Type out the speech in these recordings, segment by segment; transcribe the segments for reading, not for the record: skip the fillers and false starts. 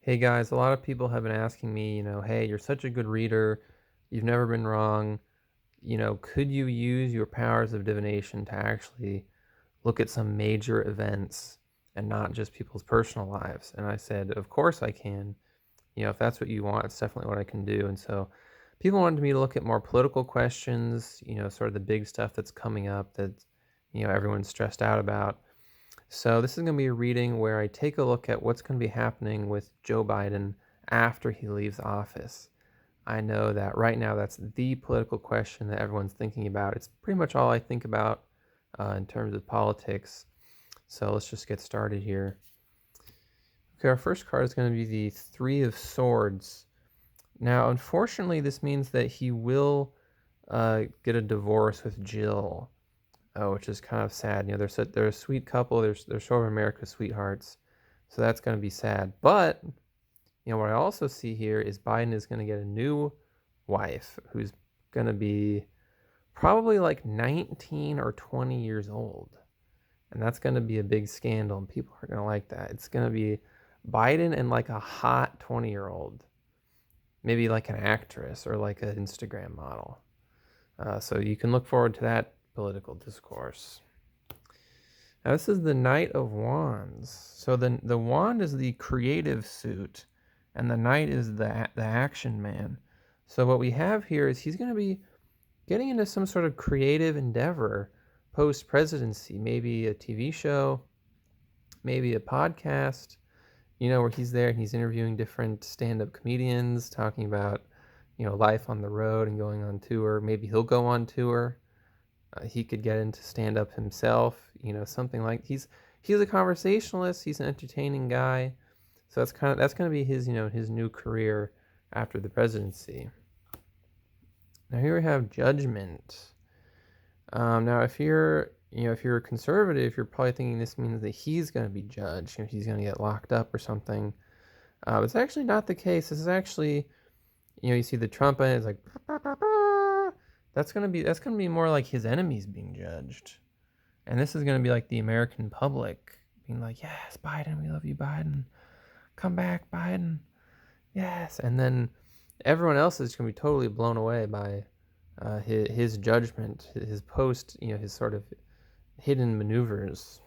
Hey guys, a lot of people have been asking me, hey, you're such a good reader. You've never been wrong. Could you use your powers of divination to actually look at some major events and not just people's personal lives? And I said, of course I can. If that's what you want, it's definitely what I can do. And so people wanted me to look at more political questions, sort of the big stuff that's coming up that, everyone's stressed out about. So this is going to be a reading where I take a look at what's going to be happening with Joe Biden after he leaves office. I know that right now that's the political question that everyone's thinking about. It's pretty much all I think about in terms of politics. So let's just get started here. Okay, our first card is going to be the Three of Swords. Now, unfortunately, this means that he will get a divorce with Jill. Which is kind of sad. They're a sweet couple. They're sort of America's sweethearts, so that's going to be sad. But what I also see here is Biden is going to get a new wife who's going to be probably like 19 or 20 years old, and that's going to be a big scandal, and people are going to like that. It's going to be Biden and like a hot 20-year-old, maybe like an actress or like an Instagram model. So you can look forward to that political discourse. Now this is the Knight of Wands. So the wand is the creative suit, and the knight is the action man. So what we have here is he's going to be getting into some sort of creative endeavor post presidency, maybe a TV show, maybe a podcast. Where he's there and he's interviewing different stand-up comedians, talking about life on the road and going on tour. Maybe he'll go on tour. He could get into stand up himself, something like he's a conversationalist. He's an entertaining guy, so that's going to be his his new career after the presidency. Now here we have Judgment. Now if you're a conservative, you're probably thinking this means that he's going to be judged. He's going to get locked up or something. But it's actually not the case. This is actually you see the trumpet. It's like that's gonna be more like his enemies being judged, and this is gonna be like the American public being like, "Yes, Biden, we love you, Biden. Come back, Biden. Yes." And then everyone else is gonna be totally blown away by his judgment, his post, his sort of hidden maneuvers.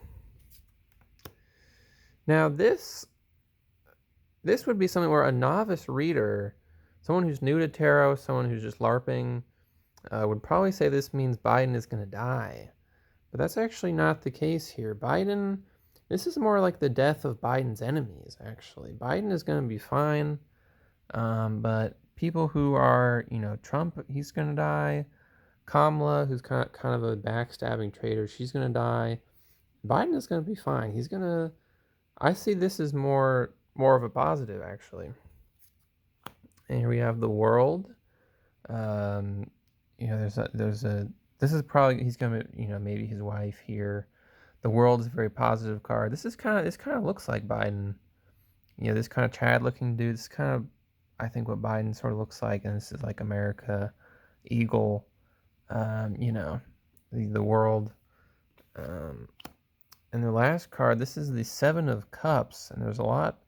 Now this would be something where a novice reader, someone who's new to tarot, someone who's just LARPing, would probably say this means Biden is going to die. But that's actually not the case here. This is more like the death of Biden's enemies, actually. Biden is going to be fine, but people who are, Trump, he's going to die. Kamala, who's kind of a backstabbing traitor, she's going to die. Biden is going to be fine. I see this as more of a positive, actually. And here we have the World. Um, this is probably he's gonna maybe his wife here. The World is a very positive card. This kind of looks like Biden. This kind of Chad looking dude. This kind of I think what Biden sort of looks like, and this is like America, Eagle. The World. Um, and the last card. This is the Seven of Cups, and there's a lot.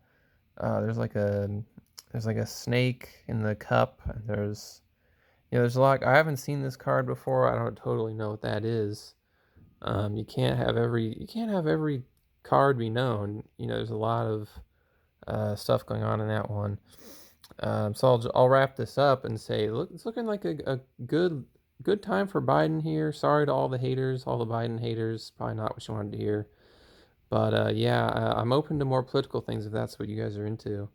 There's like a snake in the cup, and there's a lot. I haven't seen this card before. I don't totally know what that is. You can't have every card be known. There's a lot of stuff going on in that one. So I'll wrap this up and say, look, it's looking like a good time for Biden here. Sorry to all the haters, all the Biden haters. Probably not what you wanted to hear. But yeah, I'm open to more political things if that's what you guys are into.